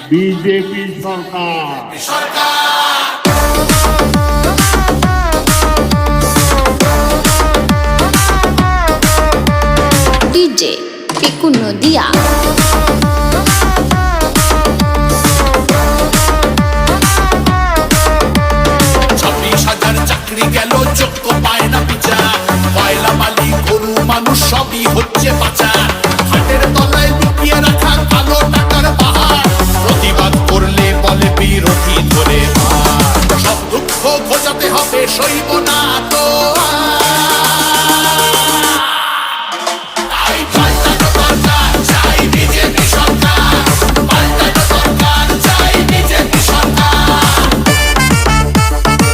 BJP সরকার। DJ Piku Nadia. 26,000 চাকরি গেল, যোগ্য পায় না বিচার। কয়লা বালি গরু মানুষ সবই হচ্ছে পাচার। হাটের তলায় লুকিয়ে রাখা কালো টাকার পাহাড়। প্রতিবাদ করলে বলে বিরোধী ধরে মার। সব দুঃখ ঘোচাতে হবে, সইব না তো।